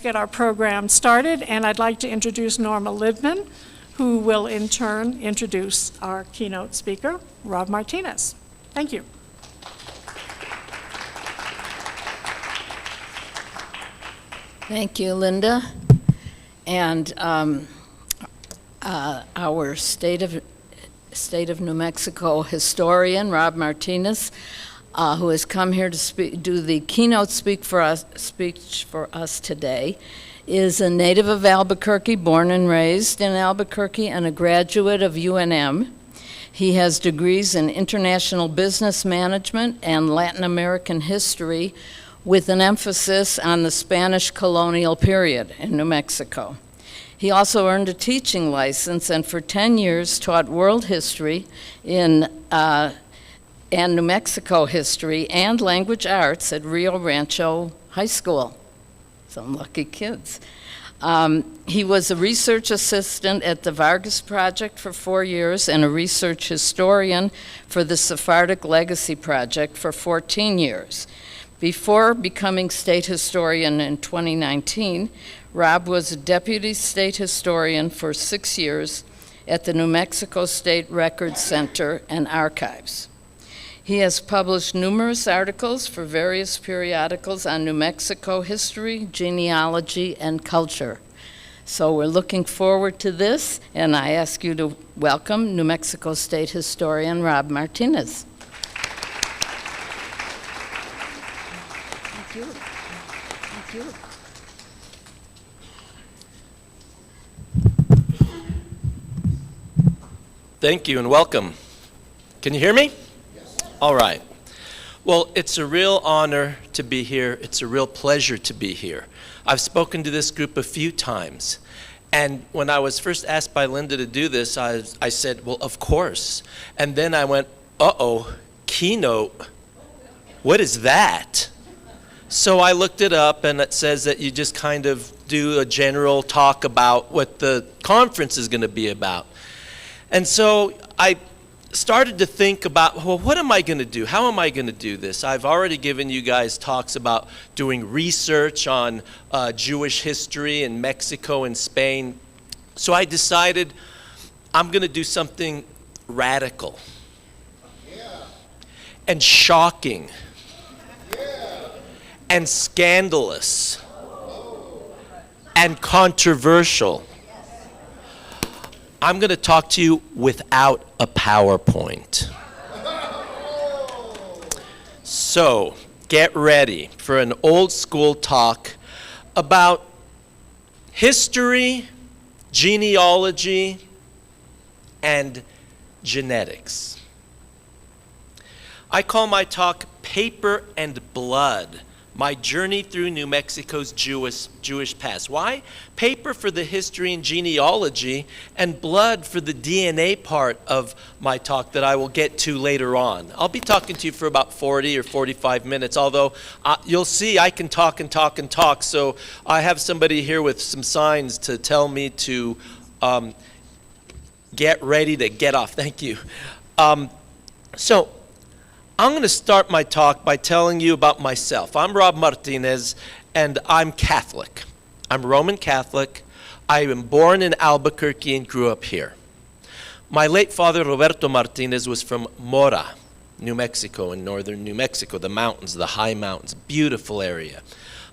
get our program started, and I'd like to introduce Norma Libman, who will in turn introduce our keynote speaker, Rob Martinez. Thank you. Thank you, Linda. And our state of New Mexico historian, Rob Martinez, who has come here to do the keynote speech for us today, is a native of Albuquerque, born and raised in Albuquerque, and a graduate of UNM. He has degrees in international business management and Latin American history, with an emphasis on the Spanish colonial period in New Mexico. He also earned a teaching license and for 10 years taught world history and New Mexico history and language arts at Rio Rancho High School. Some lucky kids. He was a research assistant at the Vargas Project for 4 years and a research historian for the Sephardic Legacy Project for 14 years. Before becoming state historian in 2019, Rob was a deputy state historian for 6 years at the New Mexico State Records Center and Archives. He has published numerous articles for various periodicals on New Mexico history, genealogy, and culture. So we're looking forward to this, and I ask you to welcome New Mexico State historian Rob Martinez. Thank you. Thank you. Thank you and welcome. Can you hear me? Yes. All right. Well, it's a real honor to be here. It's a real pleasure to be here. I've spoken to this group a few times. And when I was first asked by Linda to do this, I said, well, of course. And then I went, uh-oh, Keynote, what is that? So I looked it up, and it says that you just kind of do a general talk about what the conference is going to be about. And so I started to think about, well, what am I going to do? How am I going to do this? I've already given you guys talks about doing research on Jewish history in Mexico and Spain. So I decided I'm going to do something radical and shocking and scandalous and controversial. I'm going to talk to you without a PowerPoint. So get ready for an old school talk about history, genealogy, and genetics. I call my talk Paper and Blood, my journey through New Mexico's Jewish past. Why? Paper for the history and genealogy, and blood for the DNA part of my talk that I will get to later on. I'll be talking to you for about 40 or 45 minutes, although you'll see I can talk and talk and talk, so I have somebody here with some signs to tell me to get ready to get off. Thank you. So I'm going to start my talk by telling you about myself. I'm Rob Martinez, and I'm Catholic. I'm Roman Catholic. I am born in Albuquerque and grew up here. My late father, Roberto Martinez, was from Mora, New Mexico, in northern New Mexico, the mountains, the high mountains, beautiful area.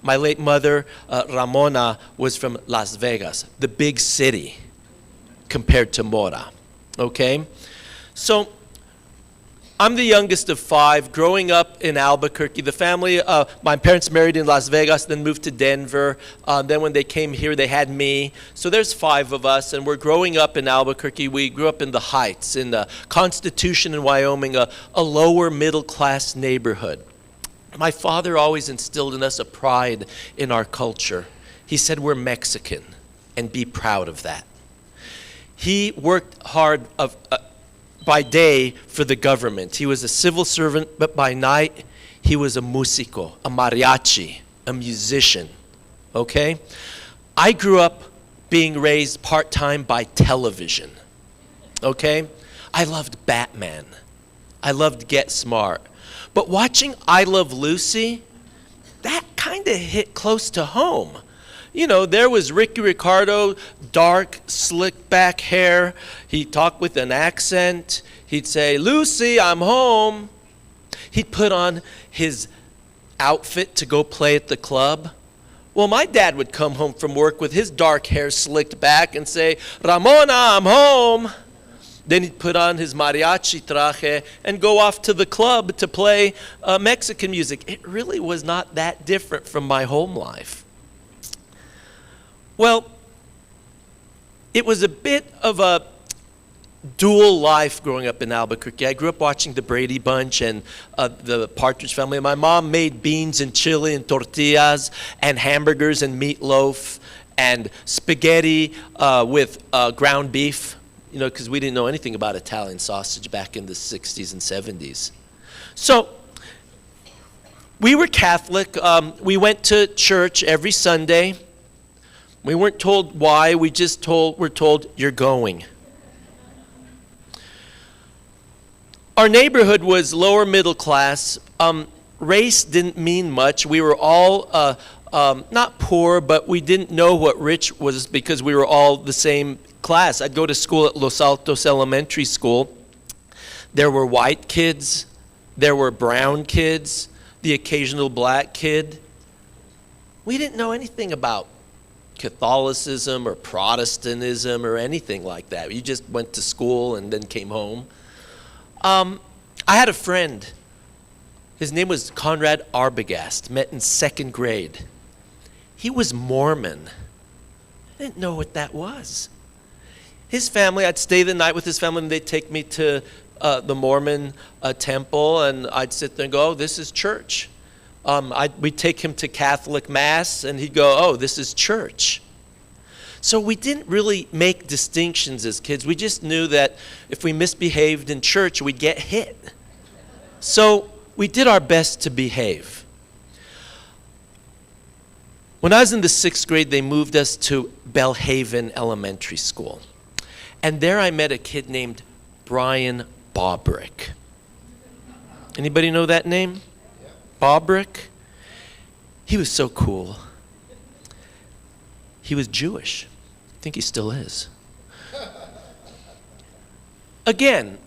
My late mother, Ramona, was from Las Vegas, the big city compared to Mora, okay? So I'm the youngest of 5, growing up in Albuquerque. The family, my parents married in Las Vegas, then moved to Denver. Then when they came here, they had me. So there's 5 of us, and we're growing up in Albuquerque. We grew up in the Heights, in the Constitution in Wyoming, a lower middle class neighborhood. My father always instilled in us a pride in our culture. He said we're Mexican, and be proud of that. He worked hard by day for the government. He was a civil servant, but by night, he was a músico, a mariachi, a musician, okay? I grew up being raised part-time by television, okay? I loved Batman. I loved Get Smart. But watching I Love Lucy, that kind of hit close to home. there was Ricky Ricardo, dark, slick back hair. He talked with an accent. He'd say, "Lucy, I'm home." He'd put on his outfit to go play at the club. Well, my dad would come home from work with his dark hair slicked back and say, "Ramona, I'm home." Then he'd put on his mariachi traje and go off to the club to play Mexican music. It really was not that different from my home life. Well, it was a bit of a dual life growing up in Albuquerque. I grew up watching the Brady Bunch and the Partridge Family. My mom made beans and chili and tortillas and hamburgers and meatloaf and spaghetti with ground beef, because we didn't know anything about Italian sausage back in the 60s and 70s. So we were Catholic. We went to church every Sunday. We weren't told why. We just were told, "You're going." Our neighborhood was lower middle class. Race didn't mean much. We were all not poor, but we didn't know what rich was because we were all the same class. I'd go to school at Los Altos Elementary School. There were white kids. There were brown kids. The occasional black kid. We didn't know anything about Catholicism or Protestantism or anything like that. You just went to school and then came home. I had a friend. His name was Conrad Arbogast, met in 2nd grade. He was Mormon. I didn't know what that was. His family, I'd stay the night with his family and they'd take me to the Mormon temple and I'd sit there and go, "Oh, this is church." We'd take him to Catholic Mass and he'd go, "Oh, this is church." So we didn't really make distinctions as kids. We just knew that if we misbehaved in church, we'd get hit. So we did our best to behave. When I was in the 6th grade, they moved us to Belhaven Elementary School. And there I met a kid named Brian Bobrick. Anybody know that name? Bobrick? He was so cool. He was Jewish. I think he still is. Again,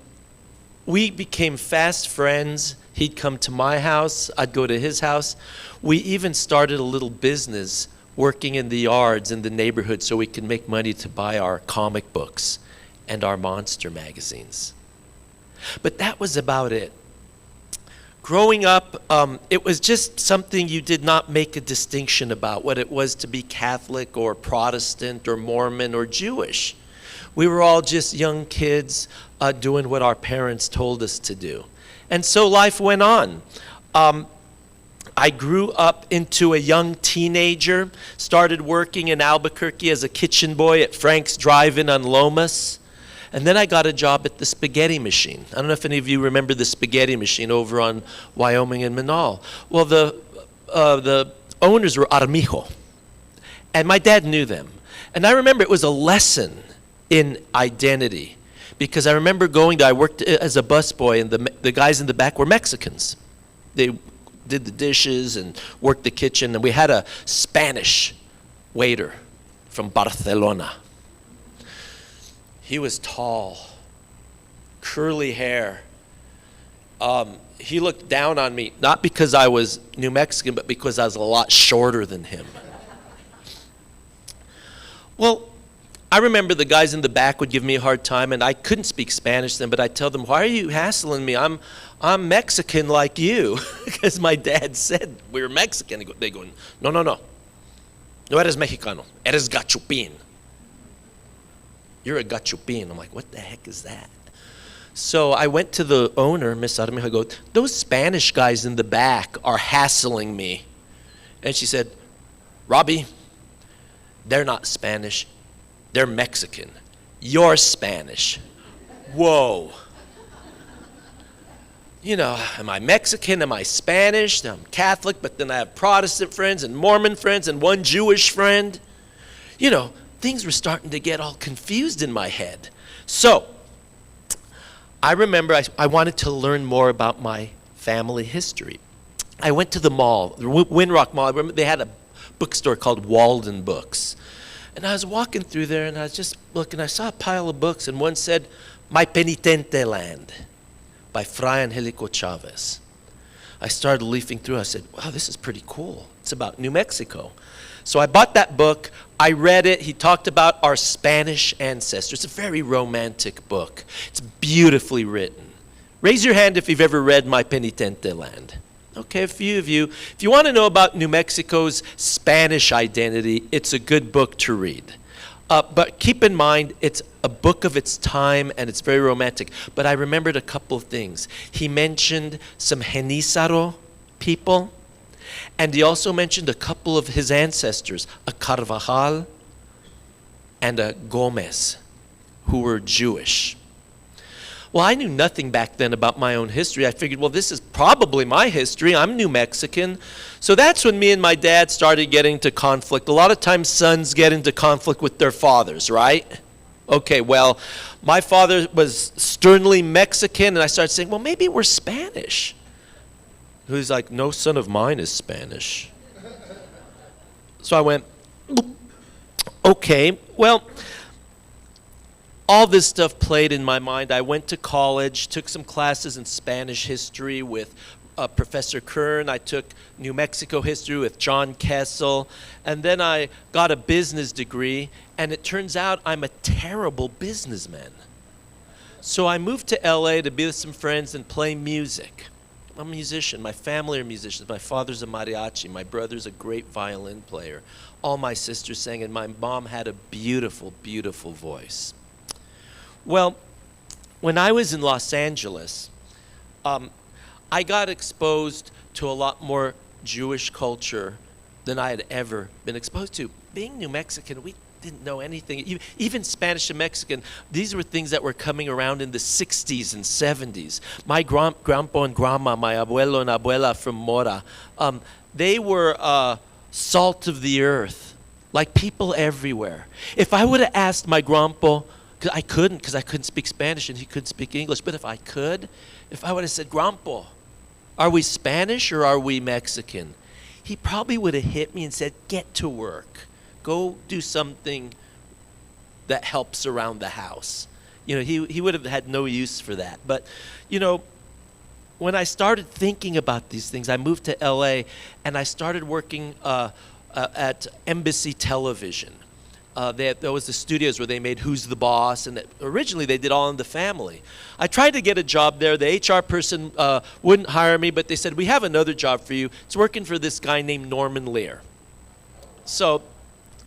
we became fast friends. He'd come to my house. I'd go to his house. We even started a little business working in the yards in the neighborhood so we could make money to buy our comic books and our monster magazines. But that was about it. Growing up, it was just something you did not make a distinction about, what it was to be Catholic or Protestant or Mormon or Jewish. We were all just young kids doing what our parents told us to do. And so life went on. I grew up into a young teenager, started working in Albuquerque as a kitchen boy at Frank's Drive-In on Lomas. And then I got a job at the spaghetti machine. I don't know if any of you remember the spaghetti machine over on Wyoming and Manal. Well, the owners were Armijo, and my dad knew them. And I remember it was a lesson in identity, because I remember I worked as a busboy, and the guys in the back were Mexicans. They did the dishes and worked the kitchen, and we had a Spanish waiter from Barcelona. He was tall, curly hair. He looked down on me, not because I was New Mexican, but because I was a lot shorter than him. Well, I remember the guys in the back would give me a hard time, and I couldn't speak Spanish then, but I'd tell them, "Why are you hassling me? I'm Mexican like you," because my dad said we were Mexican. They go, "No, no, no. No eres Mexicano. Eres gachupín. You're a gachupín." I'm like, "What the heck is that?" So I went to the owner, Miss Armijo, I go, "Those Spanish guys in the back are hassling me." And she said, "Robbie, they're not Spanish. They're Mexican. You're Spanish." Whoa. Am I Mexican? Am I Spanish? I'm Catholic, but then I have Protestant friends and Mormon friends and one Jewish friend. Things were starting to get all confused in my head. So I remember I wanted to learn more about my family history. I went to the mall, the Windrock Mall. I remember they had a bookstore called Walden Books. And I was walking through there, and I was just looking. I saw a pile of books, and one said, My Penitente Land by Fray Angelico Chavez. I started leafing through. I said, wow, this is pretty cool. It's about New Mexico. So I bought that book. I read it. He talked about our Spanish ancestors. It's a very romantic book. It's beautifully written. Raise your hand if you've ever read My Penitente Land. Okay, a few of you. If you want to know about New Mexico's Spanish identity, it's a good book to read. But keep in mind, it's a book of its time, and it's very romantic. But I remembered a couple of things. He mentioned some Genízaro people, and he also mentioned a couple of his ancestors, a Carvajal and a Gomez, who were Jewish. Well, I knew nothing back then about my own history. I figured, well, this is probably my history. I'm New Mexican. So that's when me and my dad started getting into conflict. A lot of times sons get into conflict with their fathers, right? Okay, well, my father was sternly Mexican, and I started saying, well, maybe we're Spanish. He was like, no son of mine is Spanish. So I went, okay, well, all this stuff played in my mind. I went to college, took some classes in Spanish history with Professor Kern. I took New Mexico history with John Kessel. And then I got a business degree, and it turns out I'm a terrible businessman. So I moved to LA to be with some friends and play music. I'm a musician. My family are musicians. My father's a mariachi. My brother's a great violin player. All my sisters sang, and my mom had a beautiful, beautiful voice. Well, when I was in Los Angeles, I got exposed to a lot more Jewish culture than I had ever been exposed to. Being New Mexican, we didn't know anything. Even Spanish and Mexican, these were things that were coming around in the 60s and 70s. My grandpa and grandma, my abuelo and abuela from Mora, they were salt of the earth, like people everywhere. If I would have asked my grandpa, because I couldn't speak Spanish and he couldn't speak English. But if I would have said, Grandpa, are we Spanish or are we Mexican? He probably would have hit me and said, get to work. Go do something that helps around the house. You know, he would have had no use for that. But, you know, when I started thinking about these things, I moved to LA and I started working at Embassy Television. There was the studios where they made Who's the Boss, and originally they did All in the Family. I tried to get a job there. The HR person wouldn't hire me, but they said, we have another job for you. It's working for this guy named Norman Lear. So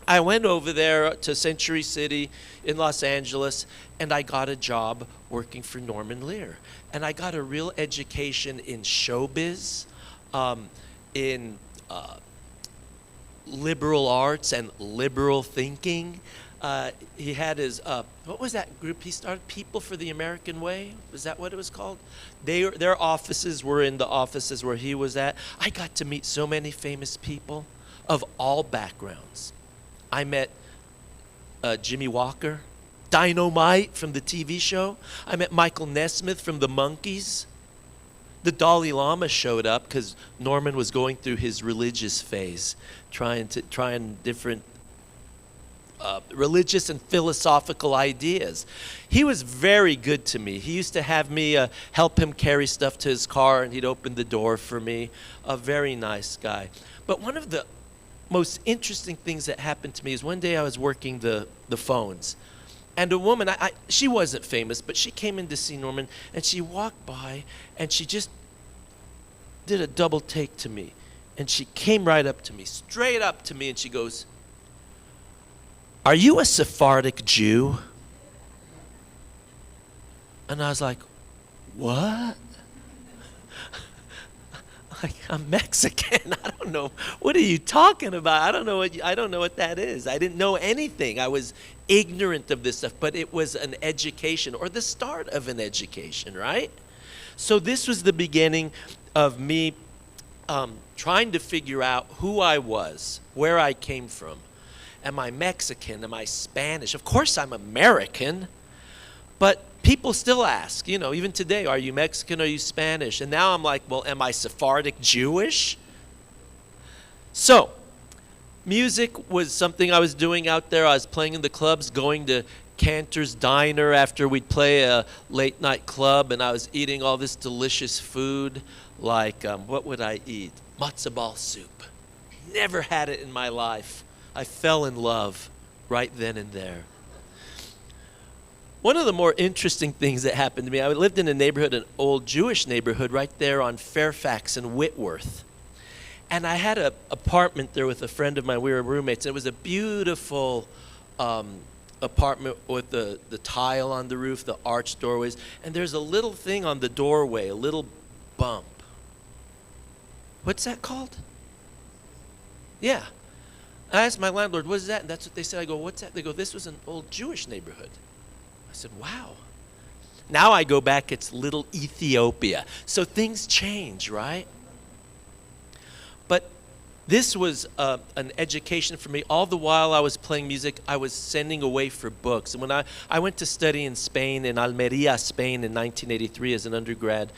I went over there to Century City in Los Angeles, and I got a job working for Norman Lear. And I got a real education in showbiz, in liberal arts and liberal thinking. He had his, what was that group he started? People for the American Way? Was that what it was called? Their offices were in the offices where he was at. I got to meet so many famous people of all backgrounds. I met Jimmy Walker, Dynamite from the TV show. I met Michael Nesmith from the Monkees. The Dalai Lama showed up because Norman was going through his religious phase, trying different religious and philosophical ideas. He was very good to me. He used to have me help him carry stuff to his car, and he'd open the door for me. A very nice guy. But one of the most interesting things that happened to me is one day I was working the phones, and a woman, she wasn't famous, but she came in to see Norman, and she walked by, and she just did a double take to me. And she came right up to me, straight up to me, and she goes, are you a Sephardic Jew? And I was like, what? Like, I'm Mexican. I don't know. What are you talking about? I don't know what that is. I didn't know anything. I was ignorant of this stuff, but it was an education, or the start of an education, right? So this was the beginning of me trying to figure out who I was, where I came from. Am I Mexican? Am I Spanish? Of course I'm American, but people still ask, you know, even today, are you Mexican, are you Spanish? And now I'm like, well, am I Sephardic Jewish? So Music was something I was doing out there. I was playing in the clubs, going to Cantor's Diner after we'd play a late night club, and I was eating all this delicious food like, what would I eat? Matzo ball soup. Never had it in my life. I fell in love right then and there. One of the more interesting things that happened to me, I lived in a neighborhood, an old Jewish neighborhood right there on Fairfax and Whitworth. And I had an apartment there with a friend of mine. We were roommates. It was a beautiful apartment with the tile on the roof, the arched doorways. And there's a little thing on the doorway, a little bump. What's that called? Yeah. I asked my landlord, what is that? And that's what they said. I go, what's that? They go, this was an old Jewish neighborhood. I said, wow. Now I go back, it's little Ethiopia. So things change, right? But this was an education for me. All the while I was playing music, I was sending away for books. And when I went to study in Spain, in Almeria, Spain, in 1983 as an undergrad,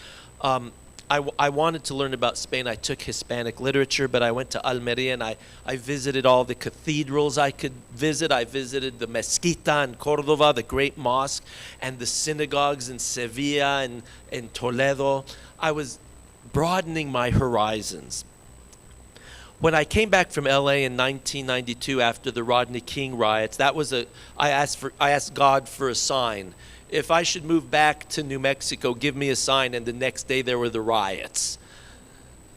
I wanted to learn about Spain. I took Hispanic literature, but I went to Almeria and I visited all the cathedrals I could visit. I visited the Mezquita in Cordova, the great mosque, and the synagogues in Sevilla and in Toledo. I was broadening my horizons. When I came back from LA in 1992 after the Rodney King riots, I asked God for a sign. If I should move back to New Mexico, give me a sign, and the next day there were the riots.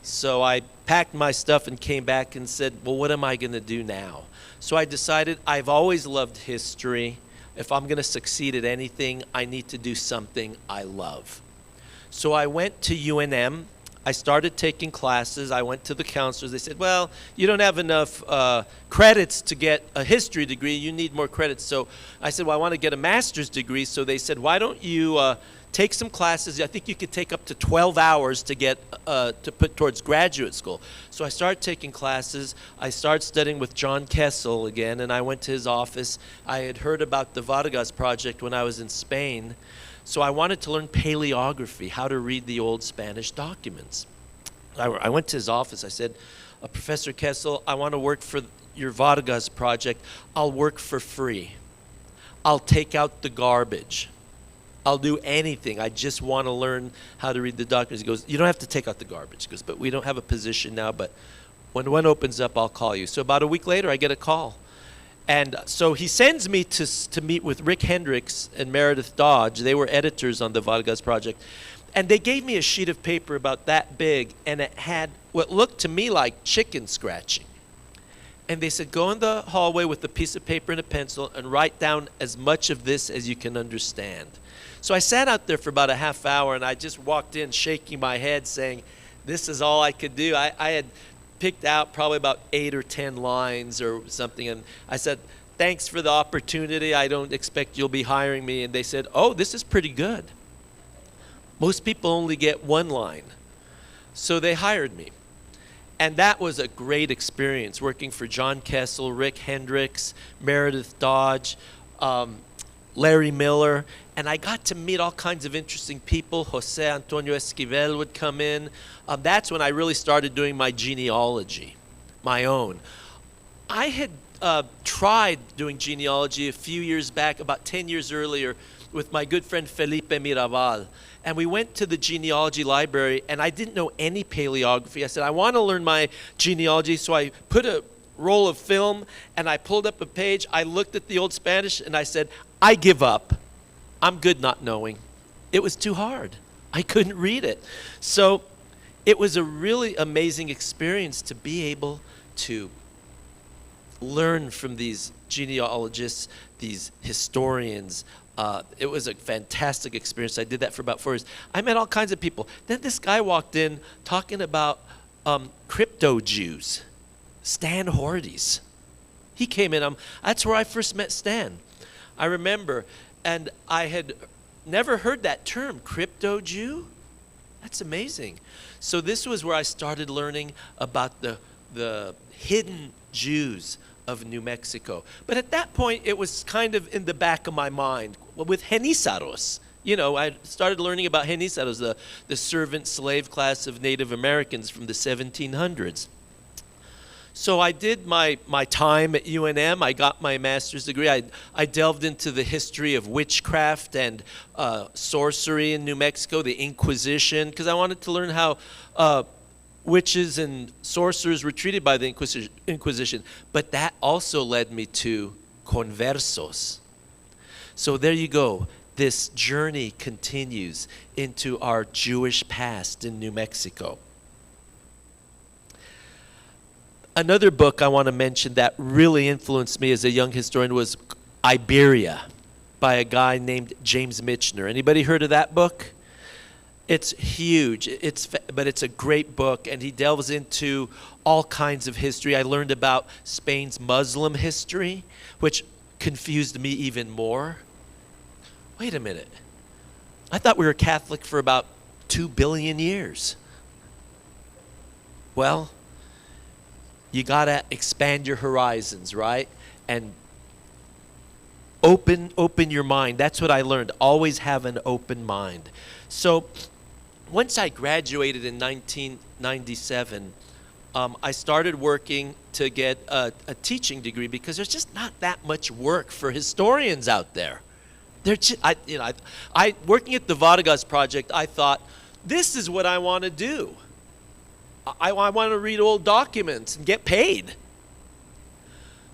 So I packed my stuff and came back and said, well, what am I going to do now? So I decided I've always loved history. If I'm going to succeed at anything, I need to do something I love. So I went to UNM. I started taking classes. I went to the counselors. They said, well, you don't have enough credits to get a history degree. You need more credits. So I said, well, I want to get a master's degree. So they said, why don't you take some classes? I think you could take up to 12 hours to get to put towards graduate school. So I started taking classes. I started studying with John Kessel again, and I went to his office. I had heard about the Vargas project when I was in Spain. So I wanted to learn paleography, how to read the old Spanish documents. I went to his office. I said, Professor Kessel, I want to work for your Vargas project. I'll work for free. I'll take out the garbage. I'll do anything. I just want to learn how to read the documents. He goes, you don't have to take out the garbage. He goes, but we don't have a position now, but when one opens up, I'll call you. So about a week later, I get a call. And so he sends me to meet with Rick Hendricks and Meredith Dodge. They were editors on the Vargas project. And they gave me a sheet of paper about that big, and it had what looked to me like chicken scratching. And they said, go in the hallway with a piece of paper and a pencil and write down as much of this as you can understand. So I sat out there for about a half hour, and I just walked in shaking my head saying, this is all I could do. I had picked out probably about 8 or 10 lines or something, and I said, thanks for the opportunity. I don't expect you'll be hiring me. And they said, oh, this is pretty good. Most people only get 1 line. So they hired me. And that was a great experience, working for John Kessel, Rick Hendricks, Meredith Dodge, Larry Miller. And I got to meet all kinds of interesting people. Jose Antonio Esquivel would come in. That's when I really started doing my genealogy, my own. I had tried doing genealogy a few years back, about 10 years earlier, with my good friend Felipe Mirabal. And we went to the genealogy library, and I didn't know any paleography. I said, I want to learn my genealogy, so I put a roll of film, and I pulled up a page. I looked at the old Spanish, and I said, I give up. I'm good not knowing. It was too hard. I couldn't read it. So it was a really amazing experience to be able to learn from these genealogists, these historians. It was a fantastic experience. I did that for about 4 years. I met all kinds of people. Then this guy walked in talking about crypto Jews, Stan Hordes. He came in. That's where I first met Stan. I remember, and I had never heard that term, crypto Jew. That's amazing. So this was where I started learning about the hidden Jews of New Mexico. But at that point, it was kind of in the back of my mind. With Genízaros, I started learning about Genízaros, the servant slave class of Native Americans from the 1700s. So I did my time at UNM. I got my master's degree. I delved into the history of witchcraft and sorcery in New Mexico, the Inquisition, because I wanted to learn how witches and sorcerers were treated by the Inquisition. But that also led me to conversos. So there you go. This journey continues into our Jewish past in New Mexico. Another book I want to mention that really influenced me as a young historian was Iberia by a guy named James Michener. Anybody heard of that book? It's huge, but it's a great book, and he delves into all kinds of history. I learned about Spain's Muslim history, which confused me even more. Wait a minute. I thought we were Catholic for about 2 billion years. Well, you got to expand your horizons, right? And open your mind. That's what I learned. Always have an open mind. So once I graduated in 1997, I started working to get a teaching degree because there's just not that much work for historians out there. Working at the Vargas Project, I thought, this is what I want to do. I want to read old documents and get paid.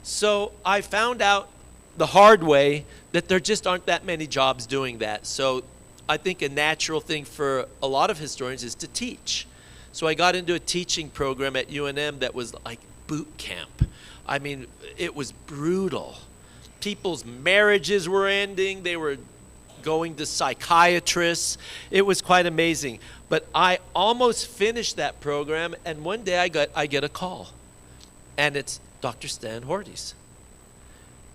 So I found out the hard way that there just aren't that many jobs doing that. So I think a natural thing for a lot of historians is to teach. So I got into a teaching program at UNM that was like boot camp. I mean, it was brutal. People's marriages were ending. They were going to psychiatrists. It was quite amazing. But I almost finished that program, and one day I get a call, and it's Dr. Stan Hordes.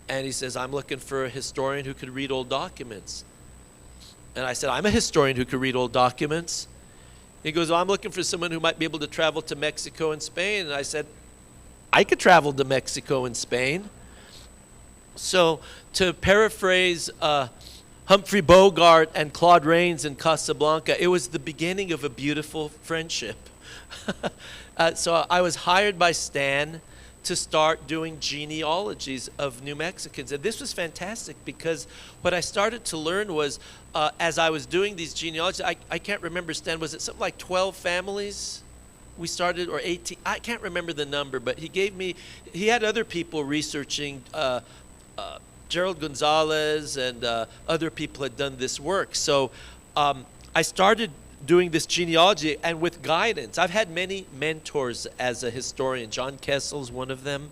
And he says, I'm looking for a historian who could read old documents. And I said, I'm a historian who could read old documents. He goes, well, I'm looking for someone who might be able to travel to Mexico and Spain. And I said, I could travel to Mexico and Spain. So to paraphrase Humphrey Bogart and Claude Rains in Casablanca, it was the beginning of a beautiful friendship. So I was hired by Stan to start doing genealogies of New Mexicans. And this was fantastic because what I started to learn was, as I was doing these genealogies, I can't remember, Stan, was it something like 12 families we started, or 18? I can't remember the number, but he had other people researching. Gerald Gonzalez and other people had done this work. So I started doing this genealogy, and with guidance. I've had many mentors as a historian. John Kessel is one of them.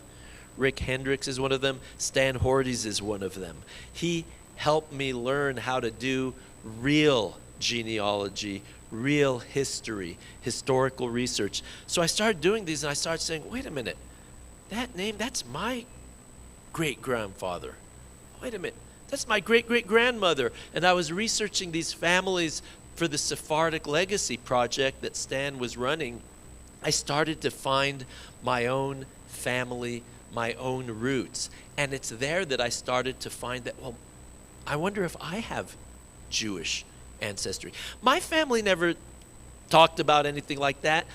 Rick Hendricks is one of them. Stan Hordes is one of them. He helped me learn how to do real genealogy, real history, historical research. So I started doing these, and I started saying, wait a minute, that name, that's my great-grandfather. Wait a minute, that's my great-great-grandmother. And I was researching these families for the Sephardic Legacy Project that Stan was running. I started to find my own family, my own roots. And it's there that I started to find that, well, I wonder if I have Jewish ancestry. My family never talked about anything like that.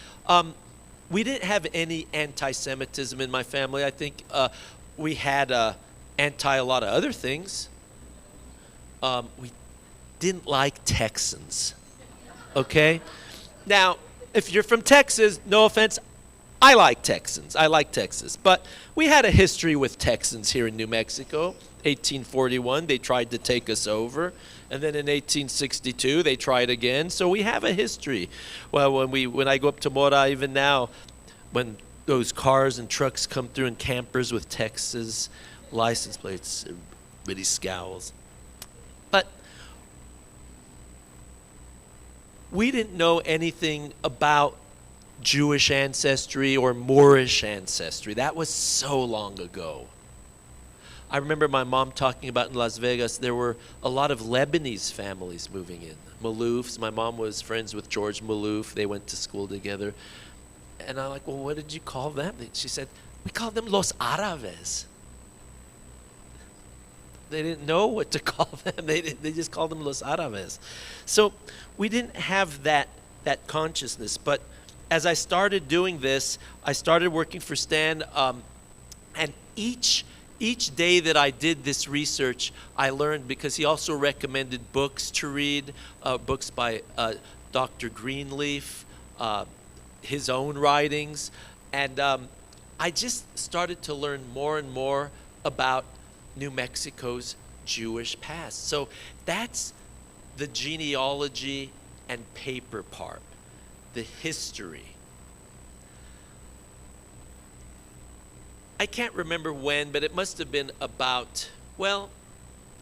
We didn't have any anti-Semitism in my family. I think we had anti a lot of other things. We didn't like Texans, okay? Now, if you're from Texas, no offense, I like Texans. I like Texas. But we had a history with Texans here in New Mexico. 1841, they tried to take us over. And then in 1862, they tried again. So we have a history. Well, when I go up to Mora, even now, when those cars and trucks come through and campers with Texas license plates, everybody scowls. But we didn't know anything about Jewish ancestry or Moorish ancestry. That was so long ago. I remember my mom talking about in Las Vegas, there were a lot of Lebanese families moving in. Maloufs. My mom was friends with George Malouf. They went to school together. And I'm like, well, what did you call them? She said, we called them Los Árabes. They didn't know what to call them. They just called them Los Árabes. So we didn't have that consciousness. But as I started doing this, I started working for Stan, and each day that I did this research, I learned, because he also recommended books to read, books by Dr. Greenleaf, his own writings, and I just started to learn more and more about New Mexico's Jewish past. So that's the genealogy and paper part, the history. I can't remember when, but it must have been about, well,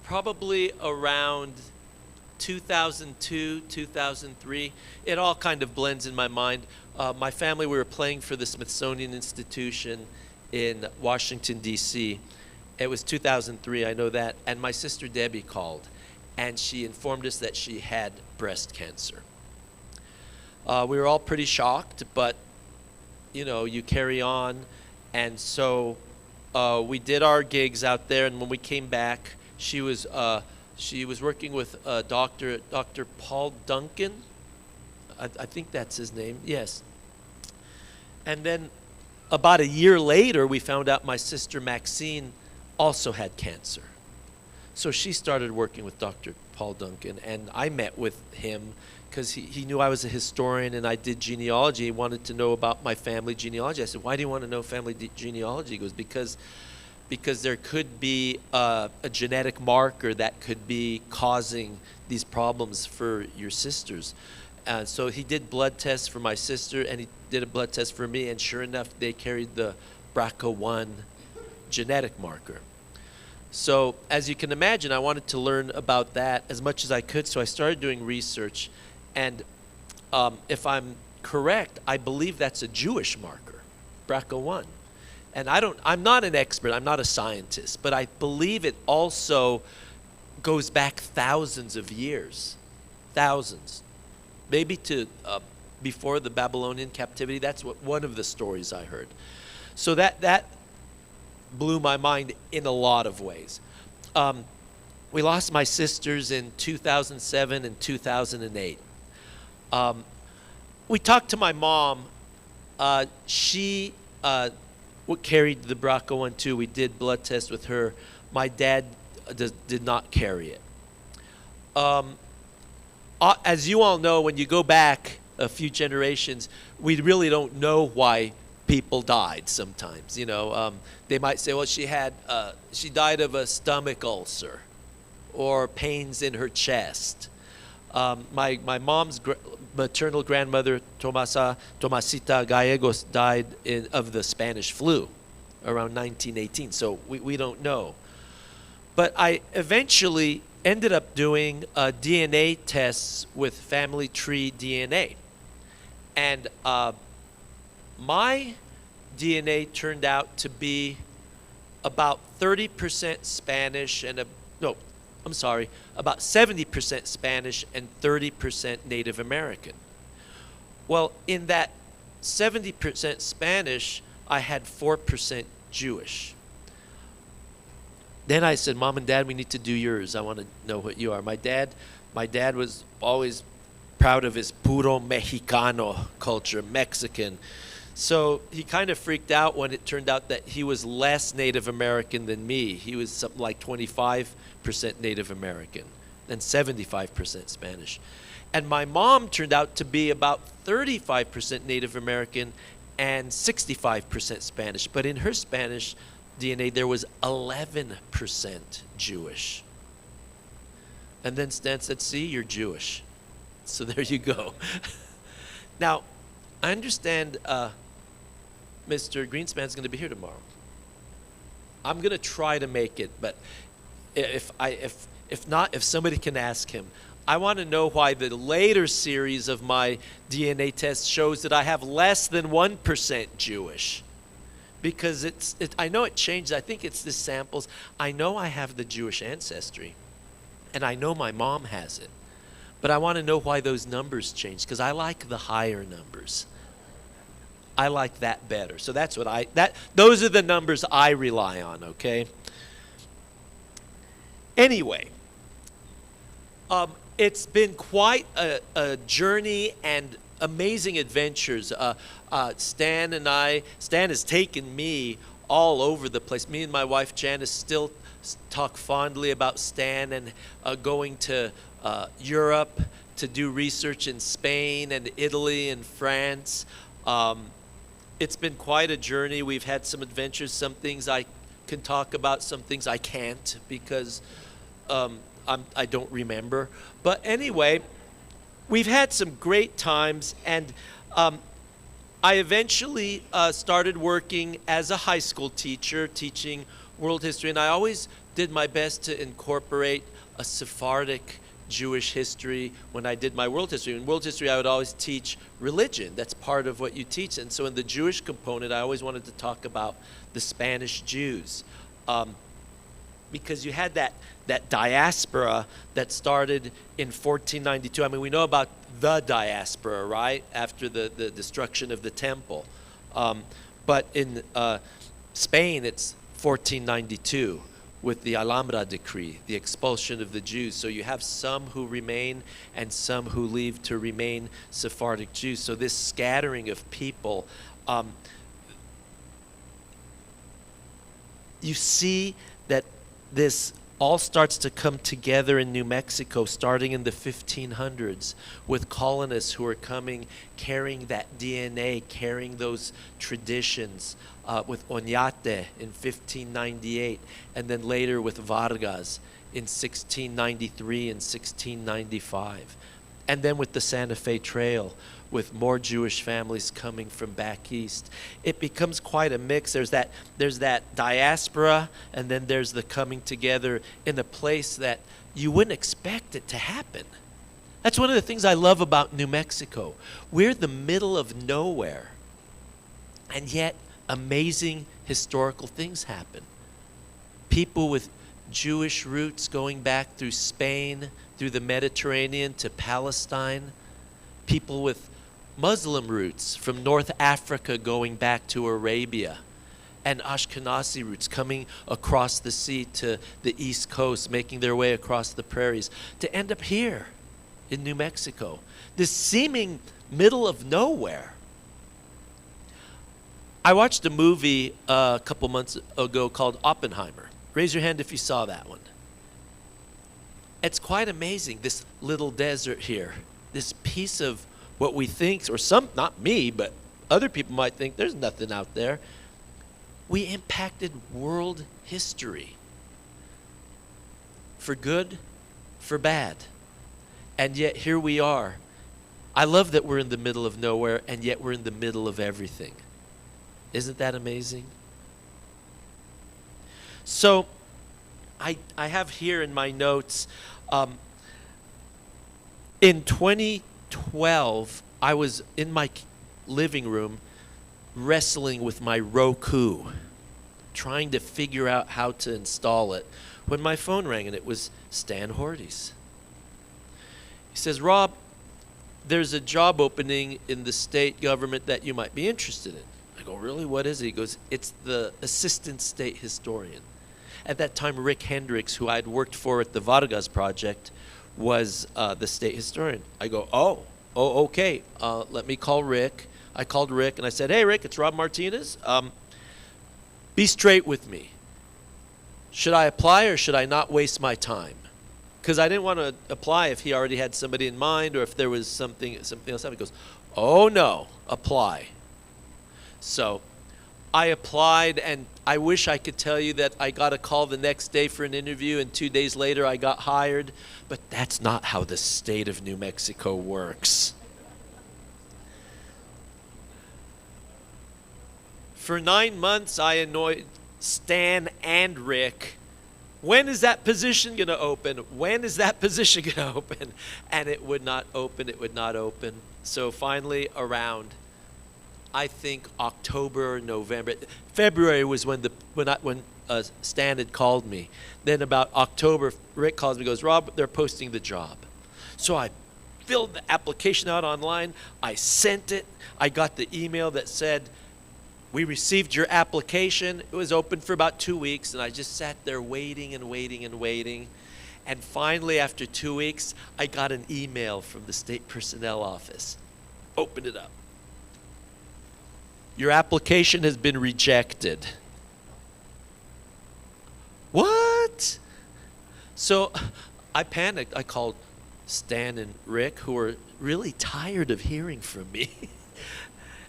probably around 2002, 2003. It all kind of blends in my mind. My family, we were playing for the Smithsonian Institution in Washington, D.C. It was 2003, I know that. And my sister Debbie called, and she informed us that she had breast cancer. We were all pretty shocked, but, you know, you carry on. And so we did our gigs out there, and when we came back, she was working with Dr. Paul Duncan. I think that's his name, yes. And then about a year later, we found out my sister Maxine also had cancer. So she started working with Dr. Paul Duncan, and I met with him because he knew I was a historian and I did genealogy. He wanted to know about my family genealogy. I said, why do you want to know family genealogy? He goes, because there could be a genetic marker that could be causing these problems for your sisters. So he did blood tests for my sister, and he did a blood test for me, and sure enough, they carried the BRCA1 genetic marker. So as you can imagine, I wanted to learn about that as much as I could, so I started doing research. And if I'm correct, I believe that's a Jewish marker, BRCA1. And I'm not an expert, I'm not a scientist, but I believe it also goes back thousands of years, thousands, maybe to before the Babylonian captivity. That's what one of the stories I heard. So that blew my mind in a lot of ways. We lost my sisters in 2007 and 2008. We talked to my mom. She carried the BRCA1 too. We did blood tests with her. My dad did not carry it. As you all know, when you go back a few generations, we really don't know why people died sometimes. You know, they might say, well, she died of a stomach ulcer or pains in her chest. My mom's maternal grandmother, Tomasita Gallegos, died of the Spanish flu around 1918, so we don't know. But I eventually ended up doing DNA tests with family tree DNA. And my DNA turned out to be about 30% Spanish and about 70% Spanish and 30% Native American. Well, in that 70% Spanish, I had 4% Jewish. Then I said, Mom and Dad, we need to do yours. I want to know what you are. My dad was always proud of his puro Mexicano culture, Mexican. So he kind of freaked out when it turned out that he was less Native American than me. He was something like 25% Native American and 75% Spanish. And my mom turned out to be about 35% Native American and 65% Spanish. But in her Spanish DNA, there was 11% Jewish. And then Stan said, see, you're Jewish. So there you go. Now, I understand Mr. Greenspan's going to be here tomorrow. I'm going to try to make it, but if not, if somebody can ask him. I want to know why the later series of my DNA test shows that I have less than 1% Jewish. Because I know it changed. I think it's the samples. I know I have the Jewish ancestry, and I know my mom has it. But I want to know why those numbers changed, because I like the higher numbers. I like that better. So that's what those are the numbers I rely on, okay? Anyway, it's been quite a journey and amazing adventures. Stan has taken me all over the place. Me and my wife Janice still talk fondly about Stan and going to Europe to do research in Spain and Italy and France. It's been quite a journey. We've had some adventures, some things I can talk about, some things I can't because I don't remember. But anyway, we've had some great times, and I eventually started working as a high school teacher, teaching world history, and I always did my best to incorporate a Sephardic Jewish history when I did my world history. In world history, I would always teach religion. That's part of what you teach. And so in the Jewish component, I always wanted to talk about the Spanish Jews. Because you had that diaspora that started in 1492. I mean, we know about the diaspora, right? After the destruction of the temple. But in Spain, it's 1492 with the Alhambra decree, the expulsion of the Jews. So you have some who remain and some who leave to remain Sephardic Jews. So this scattering of people, you see that this all starts to come together in New Mexico starting in the 1500s with colonists who are coming carrying that DNA, carrying those traditions, with Oñate in 1598, and then later with Vargas in 1693 and 1695. And then with the Santa Fe Trail, with more Jewish families coming from back east. It becomes quite a mix. There's that diaspora, and then there's the coming together in a place that you wouldn't expect it to happen. That's one of the things I love about New Mexico. We're the middle of nowhere, and yet amazing historical things happen. People with Jewish roots going back through Spain, through the Mediterranean to Palestine. People with Muslim roots from North Africa going back to Arabia, and Ashkenazi roots coming across the sea to the East Coast, making their way across the prairies to end up here in New Mexico. This seeming middle of nowhere. I watched a movie a couple months ago called Oppenheimer. Raise your hand if you saw that one. It's quite amazing, this little desert here, this piece of what we think, or some, not me, but other people might think there's nothing out there. We impacted world history. For good, for bad. And yet here we are. I love that we're in the middle of nowhere, and yet we're in the middle of everything. Isn't that amazing? So, I have here in my notes, in 2012, I was in my living room wrestling with my Roku, trying to figure out how to install it, when my phone rang, and it was Stan Horty's. He says, "Rob, there's a job opening in the state government that you might be interested in." I go, "Really? What is it?" He goes, "It's the assistant state historian." At that time, Rick Hendricks, who I'd worked for at the Vargas Project, was the state historian. I go, oh, okay. Let me call Rick. I called Rick, and I said, "Hey, Rick, it's Rob Martinez. Be straight with me. Should I apply or should I not waste my time?" Because I didn't want to apply if he already had somebody in mind or if there was something else happening. He goes, "Oh, no, apply." So I applied, and I wish I could tell you that I got a call the next day for an interview, and 2 days later I got hired, but that's not how the state of New Mexico works. For 9 months, I annoyed Stan and Rick. When is that position going to open? When is that position going to open? And it would not open. It would not open. So finally, around, I think, October or November. February was when Stan had called me. Then about October, Rick calls me and goes, "Rob, they're posting the job." So I filled the application out online. I sent it. I got the email that said, "We received your application." It was open for about 2 weeks, and I just sat there waiting and waiting and waiting. And finally, after 2 weeks, I got an email from the state personnel office. Open it up. Your application has been rejected. What? So I panicked. I called Stan and Rick, who were really tired of hearing from me.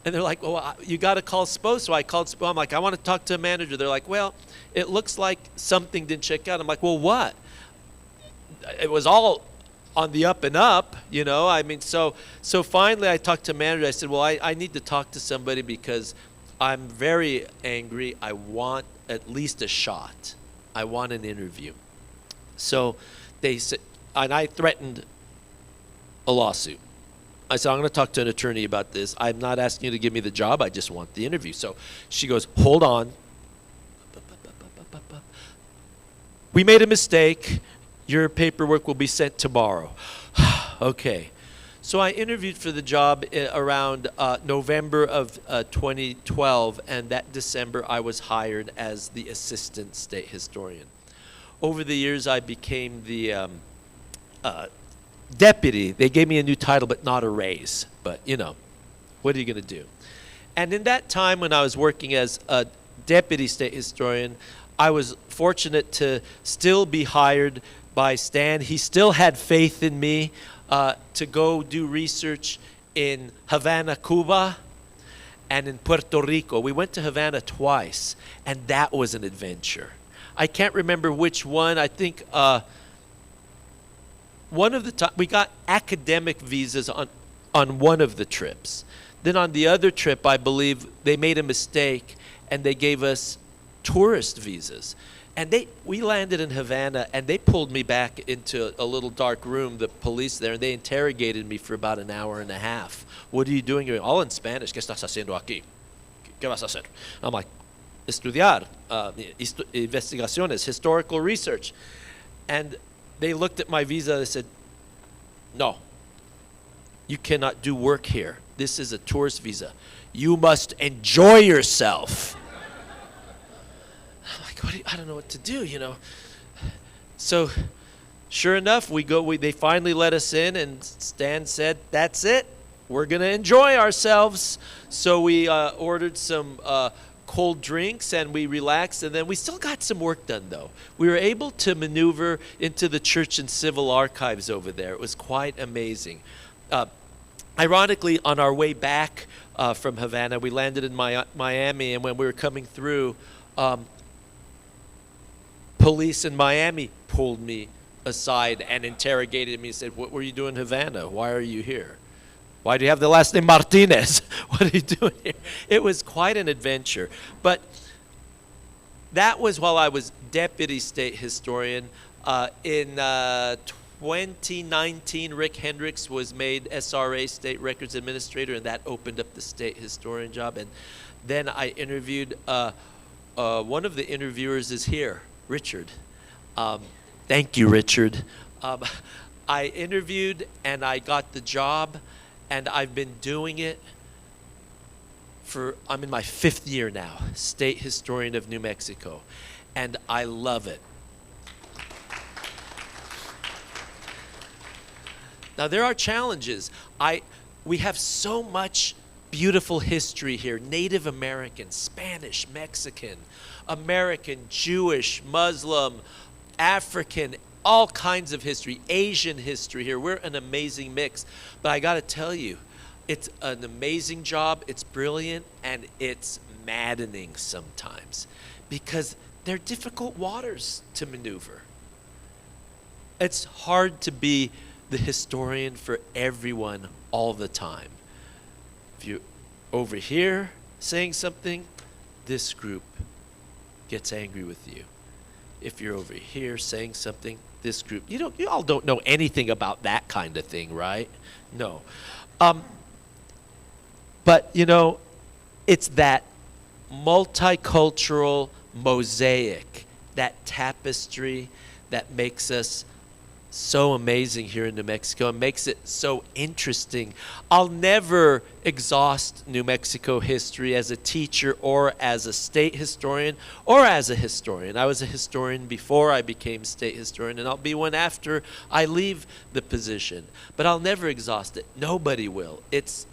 And they're like, well, you got to call SPO. So I called SPO. I'm like, I want to talk to a manager. They're like, well, it looks like something didn't check out. I'm like, well, what? It was all on the up and up, you know. I mean, so finally I talked to a manager. I said, well, I need to talk to somebody because I'm very angry. I want at least a shot. I want an interview. So they said, and I threatened a lawsuit. I said, I'm going to talk to an attorney about this. I'm not asking you to give me the job. I just want the interview. So she goes, hold on. We made a mistake. Your paperwork will be sent tomorrow. Okay. So I interviewed for the job around November of 2012, and that December I was hired as the assistant state historian. Over the years, I became the deputy. They gave me a new title, but not a raise. But, you know, what are you going to do? And in that time when I was working as a deputy state historian, I was fortunate to still be hired by Stan. He still had faith in me to go do research in Havana, Cuba, and in Puerto Rico. We went to Havana twice, and that was an adventure. I can't remember which one. I think one of the time we got academic visas on one of the trips. Then on the other trip, I believe they made a mistake and they gave us tourist visas. And we landed in Havana, and they pulled me back into a little dark room, the police there, and they interrogated me for about an hour and a half. What are you doing here? All in Spanish. ¿Qué estás haciendo aquí? ¿Qué vas a hacer? I'm like, estudiar, investigaciones, historical research. And they looked at my visa and they said, no, you cannot do work here. This is a tourist visa. You must enjoy yourself. I'm like, I don't know what to do, you know. So sure enough, they finally let us in, and Stan said, that's it. We're going to enjoy ourselves. So we ordered some cold drinks, and we relaxed, and then we still got some work done, though. We were able to maneuver into the church and civil archives over there. It was quite amazing. Ironically, on our way back from Havana, we landed in Miami, and when we were coming through, police in Miami pulled me aside and interrogated me and said, what were you doing in Havana? Why are you here? Why do you have the last name Martinez? What are you doing here? It was quite an adventure. But that was while I was deputy state historian. In 2019, Rick Hendricks was made SRA, State Records Administrator, and that opened up the state historian job. And then I interviewed, one of the interviewers is here, Richard. Thank you, Richard. I interviewed and I got the job, and I've been doing it I'm in my 5th year now, State Historian of New Mexico, and I love it. Now, there are challenges. We have so much beautiful history here. Native American, Spanish, Mexican, American, Jewish, Muslim, African, all kinds of history, Asian history here. We're an amazing mix. But I got to tell you, it's an amazing job. It's brilliant, and it's maddening sometimes because they're difficult waters to maneuver. It's hard to be the historian for everyone all the time. If you're over here saying something, this group gets angry with you. If you're over here saying something, this group, you all don't know anything about that kind of thing, right? No. But, it's that multicultural mosaic, that tapestry that makes us so amazing here in New Mexico. It makes it so interesting. I'll never exhaust New Mexico history as a teacher or as a state historian or as a historian. I was a historian before I became state historian, and I'll be one after I leave the position. But I'll never exhaust it. Nobody will. It's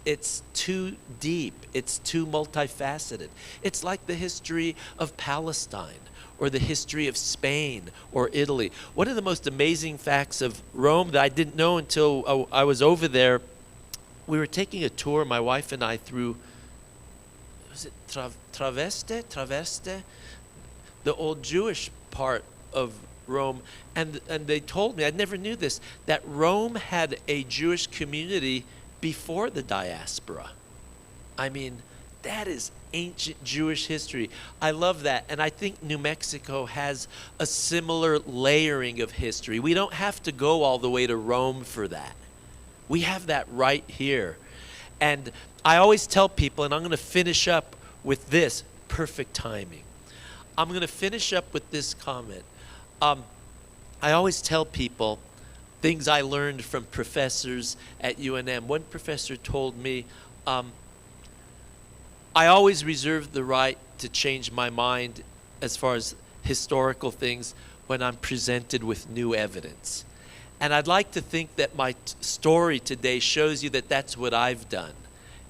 too deep. It's too multifaceted. It's like the history of Palestine, or the history of Spain or Italy. One of the most amazing facts of Rome that I didn't know until I was over there, we were taking a tour, my wife and I, through, was it Traveste? The old Jewish part of Rome. And they told me, I never knew this, that Rome had a Jewish community before the diaspora. I mean, that is ancient Jewish history. I love that. And I think New Mexico has a similar layering of history. We don't have to go all the way to Rome for that. We have that right here. And I always tell people, and I'm going to finish up with this, perfect timing. I'm going to finish up with this comment. I always tell people things I learned from professors at UNM. One professor told me, I always reserve the right to change my mind as far as historical things when I'm presented with new evidence. And I'd like to think that my story today shows you that that's what I've done.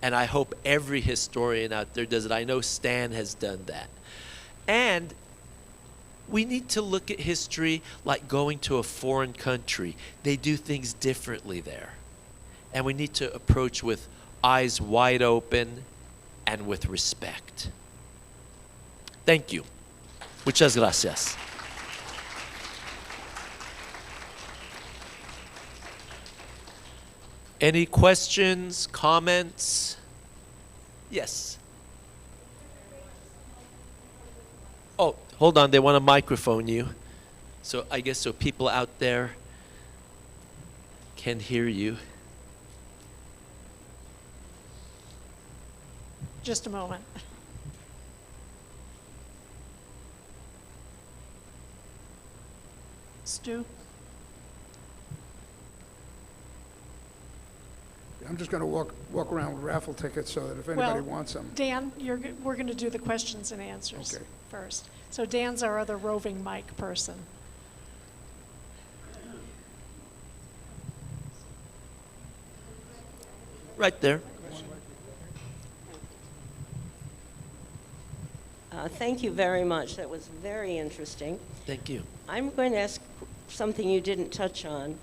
And I hope every historian out there does it. I know Stan has done that. And we need to look at history like going to a foreign country. They do things differently there. And we need to approach with eyes wide open and with respect. Thank you. Muchas gracias. Any questions, comments? Yes. Oh, hold on, they want to microphone you. So I guess so people out there can hear you. Just a moment. Stu? I'm just going to walk around with raffle tickets so that if anybody wants them. Dan, we're going to do the questions and answers Okay. first. So Dan's our other roving mic person. Right there. Thank you very much. That was very interesting. Thank you. I'm going to ask something you didn't touch on.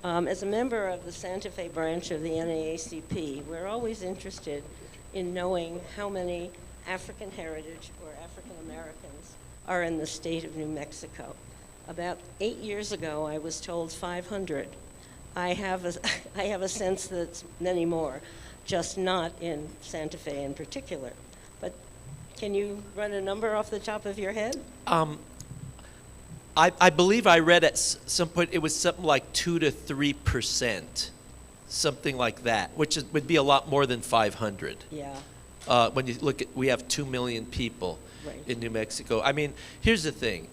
As a member of the Santa Fe branch of the NAACP, we're always interested in knowing how many African heritage or African Americans are in the state of New Mexico. About 8 years ago, I was told 500. I have a sense that it's many more, just not in Santa Fe in particular. But can you run a number off the top of your head? I believe I read at some point it was something like 2 to 3%, something like that, which would be a lot more than 500. Yeah. When you look at, we have 2 million people Right. in New Mexico. I mean, here's the thing.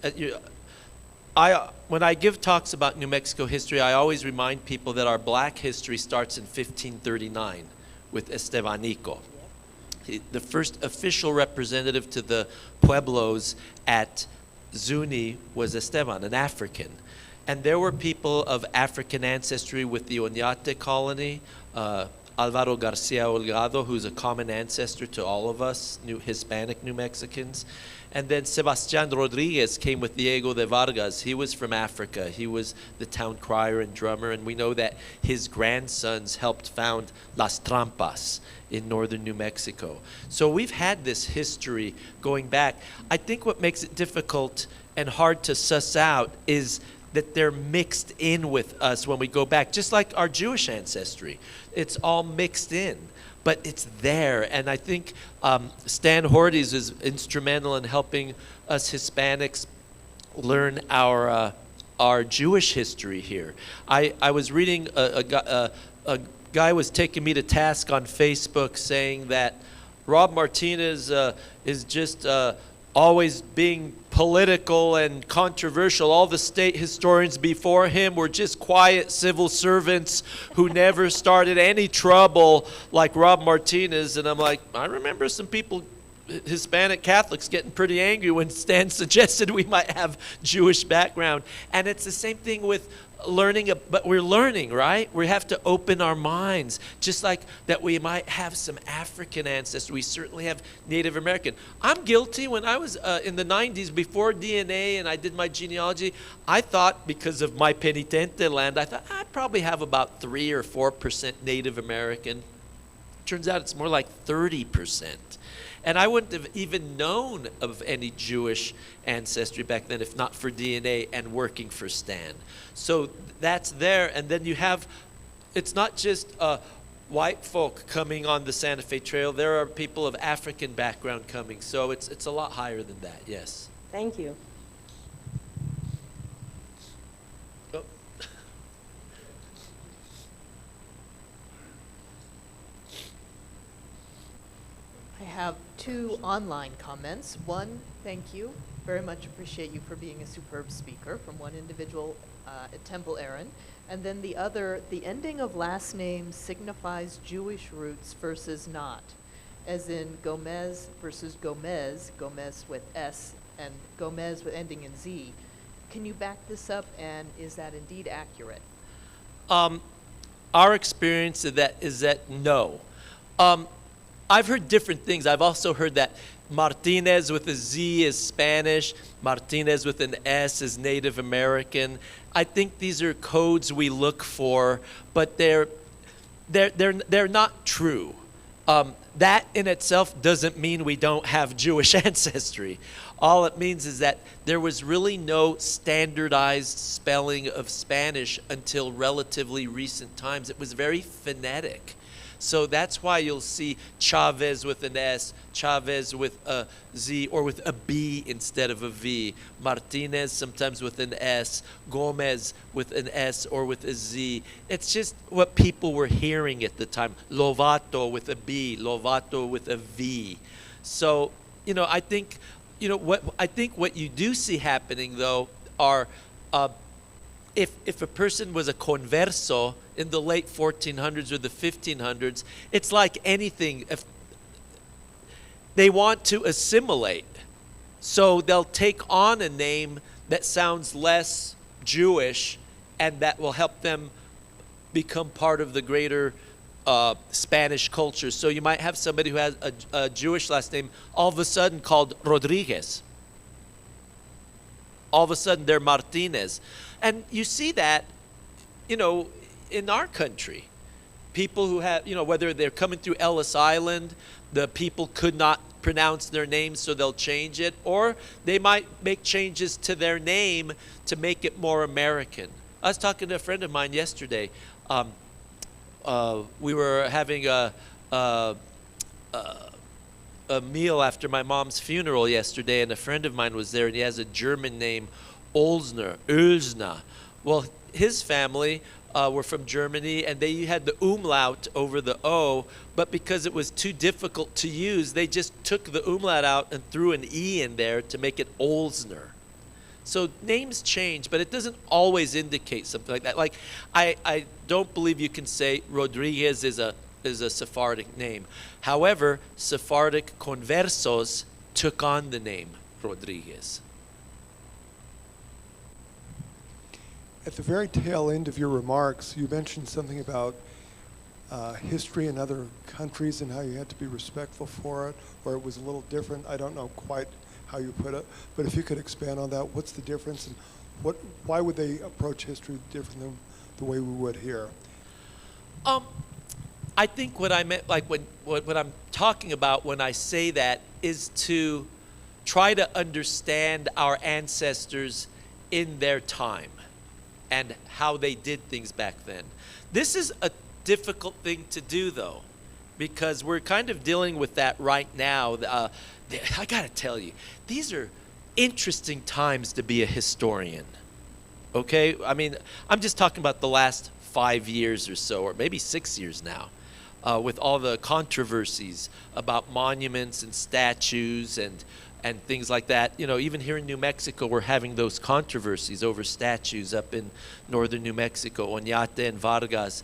When I give talks about New Mexico history, I always remind people that our black history starts in 1539 with Estevanico. The first official representative to the Pueblos at Zuni was Esteban, an African. And there were people of African ancestry with the Oñate colony, Alvaro Garcia Holgado, who's a common ancestor to all of us, Hispanic New Mexicans. And then Sebastián Rodriguez came with Diego de Vargas. He was from Africa. He was the town crier and drummer, and we know that his grandsons helped found Las Trampas in northern New Mexico. So we've had this history going back. I think what makes it difficult and hard to suss out is that they're mixed in with us when we go back, just like our Jewish ancestry. It's all mixed in, but it's there. And I think Stan Hordes is instrumental in helping us Hispanics learn our Jewish history here. I was reading a guy was taking me to task on Facebook saying that Rob Martinez is just always being political and controversial. All the state historians before him were just quiet civil servants who never started any trouble like Rob Martinez. And I'm like, I remember some people, Hispanic Catholics, getting pretty angry when Stan suggested we might have Jewish background. And it's the same thing with learning, but we're learning, right? We have to open our minds, just like that we might have some African ancestry. We certainly have Native American. I'm guilty. When I was in the 90s, before DNA and I did my genealogy, I thought, because of my penitente land, I thought I probably have about 3 or 4% Native American. Turns out it's more like 30%. And I wouldn't have even known of any Jewish ancestry back then if not for DNA and working for Stan. So that's there. And then you have, it's not just white folk coming on the Santa Fe Trail. There are people of African background coming. So it's a lot higher than that, yes. Thank you. Oh. I have 2 online comments. One, thank you. Very much appreciate you for being a superb speaker, from one individual at Temple Aaron. And then the other, the ending of last name signifies Jewish roots versus not, as in Gomez versus Gomez, Gomez with S, and Gomez with ending in Z. Can you back this up, and is that indeed accurate? Our experience of that is that no. I've heard different things. I've also heard that Martinez with a Z is Spanish, Martinez with an S is Native American. I think these are codes we look for, but they're not true. That in itself doesn't mean we don't have Jewish ancestry. All it means is that there was really no standardized spelling of Spanish until relatively recent times. It was very phonetic. So that's why you'll see Chavez with an S, Chavez with a Z, or with a B instead of a V. Martinez sometimes with an S, Gomez with an S or with a Z. It's just what people were hearing at the time. Lovato with a B, Lovato with a V. So, I think, what you do see happening though are, if a person was a converso in the late 1400s or the 1500s, it's like anything. If they want to assimilate, so they'll take on a name that sounds less Jewish, and that will help them become part of the greater Spanish culture. So you might have somebody who has a Jewish last name all of a sudden called Rodriguez. All of a sudden they're Martinez. And you see that, in our country. People who have, whether they're coming through Ellis Island, the people could not pronounce their name, so they'll change it, or they might make changes to their name to make it more American. I was talking to a friend of mine yesterday. We were having a meal after my mom's funeral yesterday, and a friend of mine was there, and he has a German name, Ölsner. Well, his family were from Germany, and they had the umlaut over the O, but because it was too difficult to use, they just took the umlaut out and threw an E in there to make it Olsner. So names change, but it doesn't always indicate something like that. Like, I don't believe you can say Rodriguez is a Sephardic name. However, Sephardic conversos took on the name Rodriguez. At the very tail end of your remarks, you mentioned something about history in other countries and how you had to be respectful for it, or it was a little different. I don't know quite how you put it, but if you could expand on that, what's the difference, and why would they approach history different than the way we would here? I think what I meant, like what I'm talking about when I say that, is to try to understand our ancestors in their time and how they did things back then. This is a difficult thing to do, though, because we're kind of dealing with that right now. I gotta tell you, these are interesting times to be a historian, okay? I mean, I'm just talking about the last 5 years or so, or maybe 6 years now, with all the controversies about monuments and statues and and things like that. You know, even here in New Mexico, we're having those controversies over statues up in northern New Mexico, Oñate and Vargas.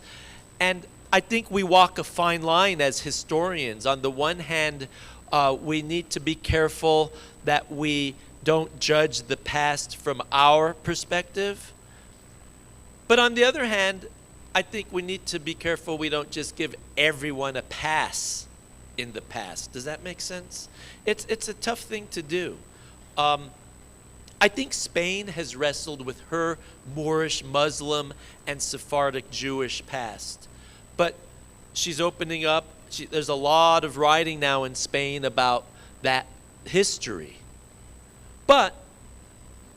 And I think we walk a fine line as historians. On the one hand, we need to be careful that we don't judge the past from our perspective. But on the other hand, I think we need to be careful we don't just give everyone a pass in the past. Does that make sense? It's a tough thing to do. I think Spain has wrestled with her Moorish, Muslim, and Sephardic Jewish past. But she's opening up. There's a lot of writing now in Spain about that history. But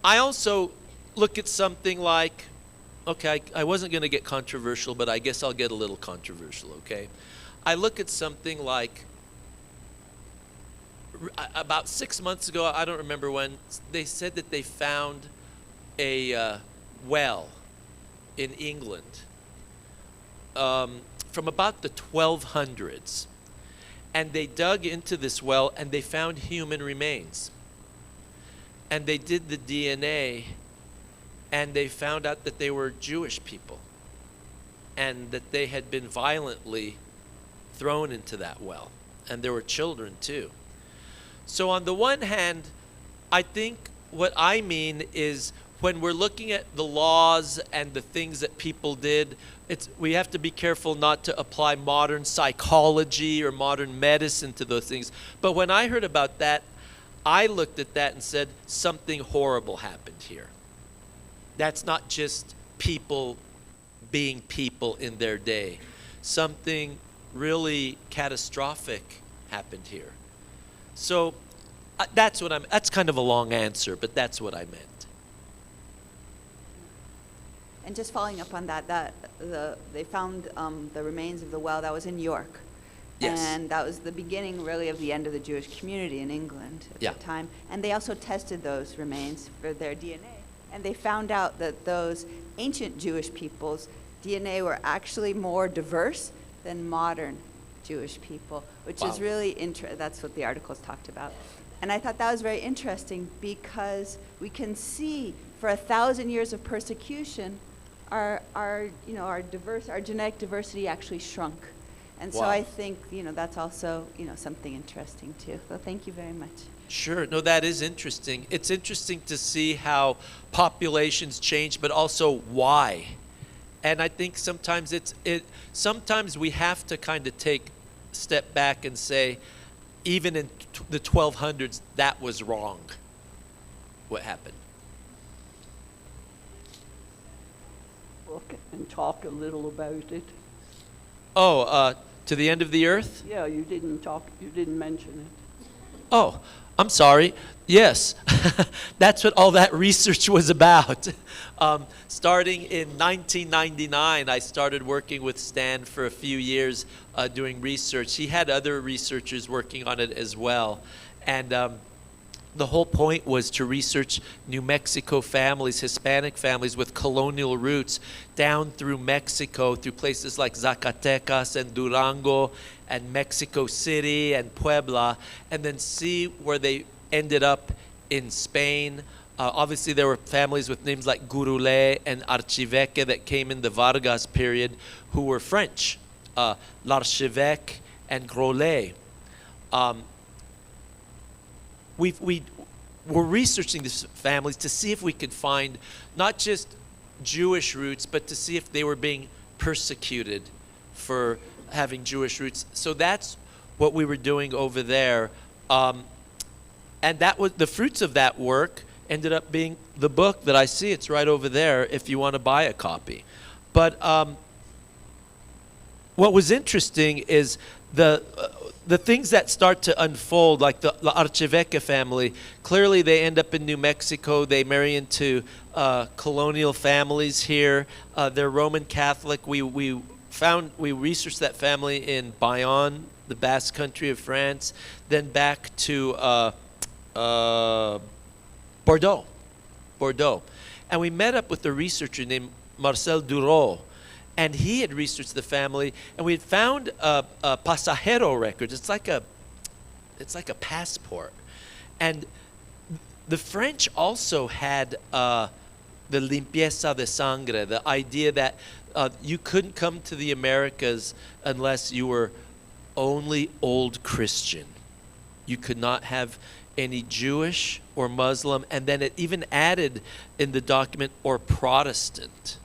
I also look at something like, okay, I wasn't going to get controversial, but I guess I'll get a little controversial, okay? I look at something like, about 6 months ago, I don't remember when, they said that they found a well in England from about the 1200s. And they dug into this well and they found human remains. And they did the DNA and they found out that they were Jewish people and that they had been violently thrown into that well. And there were children too. So on the one hand, I think what I mean is when we're looking at the laws and the things that people did, we have to be careful not to apply modern psychology or modern medicine to those things. But when I heard about that, I looked at that and said, something horrible happened here. That's not just people being people in their day. Something really catastrophic happened here. So that's kind of a long answer, but that's what I meant. And just following up on that, they found the remains of the well that was in York. Yes. And that was the beginning, really, of the end of the Jewish community in England at Yeah. the time. And they also tested those remains for their DNA. And they found out that those ancient Jewish people's DNA were actually more diverse than modern Jewish people, which is Wow. really that's what the articles talked about. And I thought that was very interesting because we can see for 1,000 years of persecution, our genetic diversity actually shrunk. And so Wow. I think, that's also, something interesting too. So thank you very much. Sure. No, that is interesting. It's interesting to see how populations change, but also why. And I think sometimes sometimes we have to kind of take a step back and say, even in the 1200s, that was wrong. What happened? Look and talk a little about it. Oh, to the end of the earth? Yeah, you didn't mention it. Oh, I'm sorry. Yes, that's what all that research was about. Starting in 1999, I started working with Stan for a few years doing research. He had other researchers working on it as well. And the whole point was to research New Mexico families, Hispanic families with colonial roots down through Mexico, through places like Zacatecas and Durango and Mexico City and Puebla, and then see where they ended up in Spain. Obviously, there were families with names like Gurule and Archiveque that came in the Vargas period who were French, L'Archevêque and Grolet. We were researching these families to see if we could find not just Jewish roots, but to see if they were being persecuted for having Jewish roots. So that's what we were doing over there. And that was the fruits of that work ended up being the book that I see. It's right over there if you want to buy a copy. But what was interesting is the things that start to unfold, like the Archiveque family. Clearly, they end up in New Mexico. They marry into colonial families here. They're Roman Catholic. We researched that family in Bayonne, the Basque country of France, then back to Bordeaux. And we met up with a researcher named Marcel Dureau, and he had researched the family, and we had found a pasajero record. It's like a passport. And the French also had the limpieza de sangre, the idea that you couldn't come to the Americas unless you were only old Christian. You could not have any Jewish or Muslim, and then it even added in the document, or Protestant.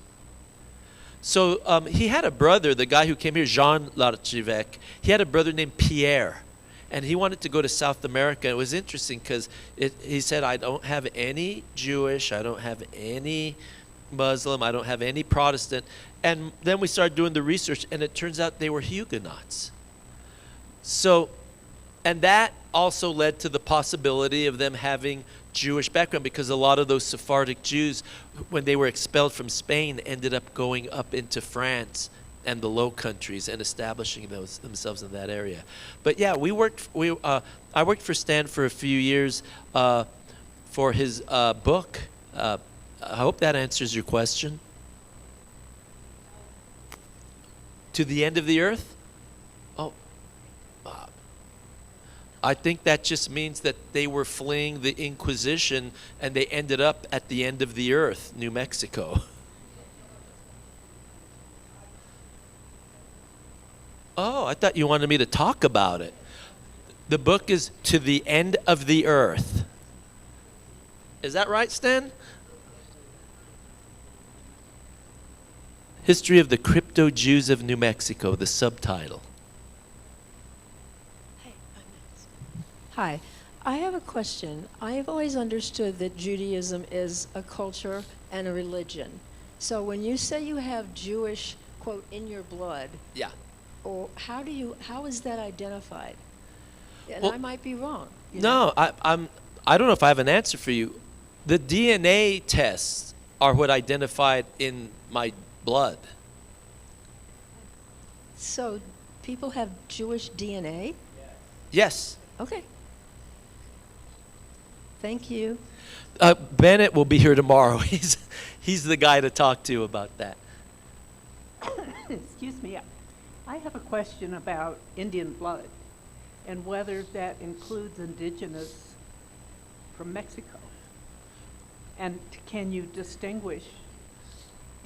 So he had a brother, the guy who came here, Jean l'Archevêque, he had a brother named Pierre, and he wanted to go to South America. It was interesting because he said, I don't have any Jewish, I don't have any Muslim, I don't have any Protestant. And then we started doing the research, and it turns out they were Huguenots. So, and that also led to the possibility of them having Jewish background, because a lot of those Sephardic Jews, when they were expelled from Spain, ended up going up into France and the Low Countries and establishing themselves in that area. But yeah, I worked for Stan for a few years for his book. I hope that answers your question. To the end of the earth? Oh, I think that just means that they were fleeing the Inquisition and they ended up at the end of the earth, New Mexico. Oh, I thought you wanted me to talk about it. The book is To the End of the Earth. Is that right, Stan? History of the Crypto Jews of New Mexico, the subtitle. Hi, I have a question. I have always understood that Judaism is a culture and a religion. So when you say you have Jewish, quote, in your blood, Yeah. or how is that identified? And Well, I might be wrong. No, I don't know if I have an answer for you. The DNA tests are what identified in my blood. So people have Jewish DNA? Yes. Okay. Thank you. Bennett will be here tomorrow. He's the guy to talk to about that. Excuse me, I have a question about Indian blood and whether that includes indigenous from Mexico. And can you distinguish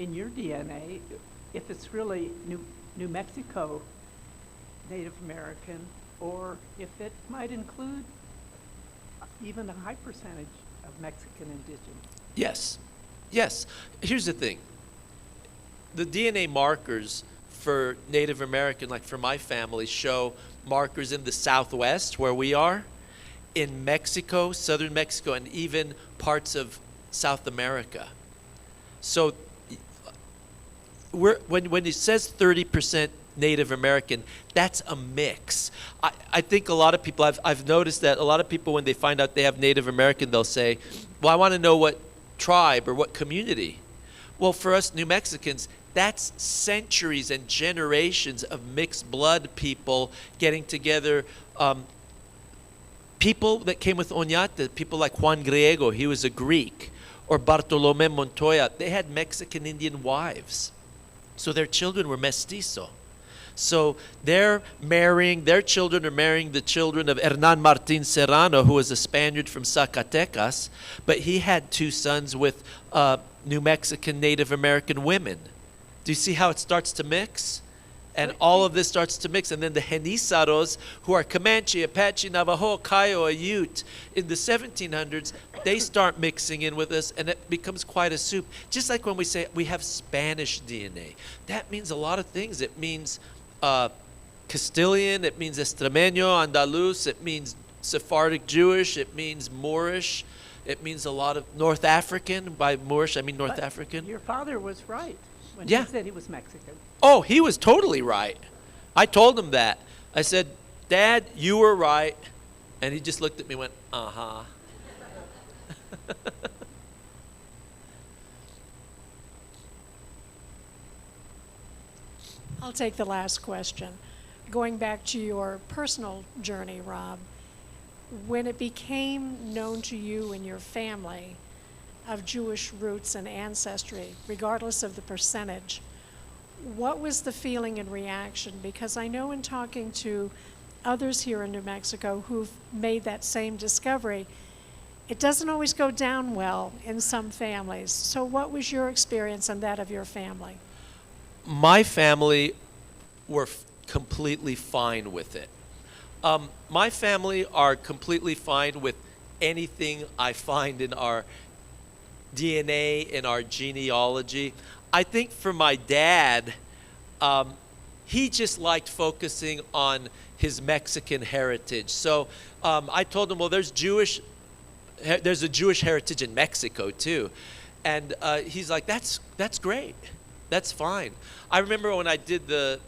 in your DNA if it's really New Mexico Native American, or if it might include even a high percentage of Mexican indigenous? Yes. Yes. Here's the thing. The DNA markers for Native American, like for my family, show markers in the Southwest where we are, in Mexico, southern Mexico, and even parts of South America. So when it says 30% Native American, that's a mix. I think a lot of people, I've noticed that a lot of people, when they find out they have Native American, they'll say, well, I want to know what tribe or what community. Well, for us New Mexicans, that's centuries and generations of mixed blood people getting together. People that came with Oñate, people like Juan Griego, he was a Greek, or Bartolomé Montoya, they had Mexican Indian wives. So their children were mestizo. So their children are marrying the children of Hernán Martín Serrano, who was a Spaniard from Zacatecas, but he had 2 sons with New Mexican Native American women. Do you see how it starts to mix? And all of this starts to mix. And then the Genizaros, who are Comanche, Apache, Navajo, Kiowa, Ute, in the 1700s, they start mixing in with us, and it becomes quite a soup. Just like when we say we have Spanish DNA. That means a lot of things. It means Castilian, it means Extremeño, Andaluz, it means Sephardic Jewish, it means Moorish, it means a lot of North African. By Moorish, I mean North African. Your father was right when Yeah. he said he was Mexican. Oh, he was totally right. I told him that. I said, Dad, you were right. And he just looked at me and went, uh-huh. I'll take the last question. Going back to your personal journey, Rob, when it became known to you and your family of Jewish roots and ancestry, regardless of the percentage, what was the feeling and reaction? Because I know in talking to others here in New Mexico who've made that same discovery, it doesn't always go down well in some families. So what was your experience and that of your family? My family were completely fine with it. My family are completely fine with anything I find in our DNA, in our genealogy. I think for my dad, he just liked focusing on his Mexican heritage. So I told him, well, there's a Jewish heritage in Mexico too. And he's like, that's great. That's fine. I remember when I did the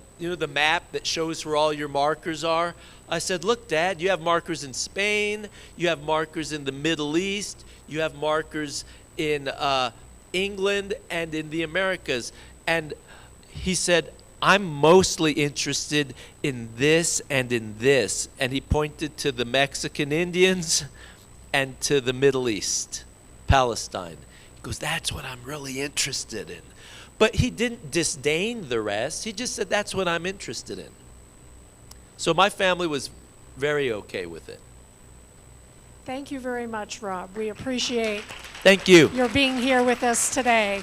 map that shows where all your markers are. I said, look, Dad, you have markers in Spain, you have markers in the Middle East, you have markers in England and in the Americas. And he said, I'm mostly interested in this and in this. And he pointed to the Mexican Indians and to the Middle East, Palestine. He goes, that's what I'm really interested in. But he didn't disdain the rest. He just said, that's what I'm interested in. So my family was very okay with it. Thank you very much, Rob. We appreciate Thank you. your being here with us today.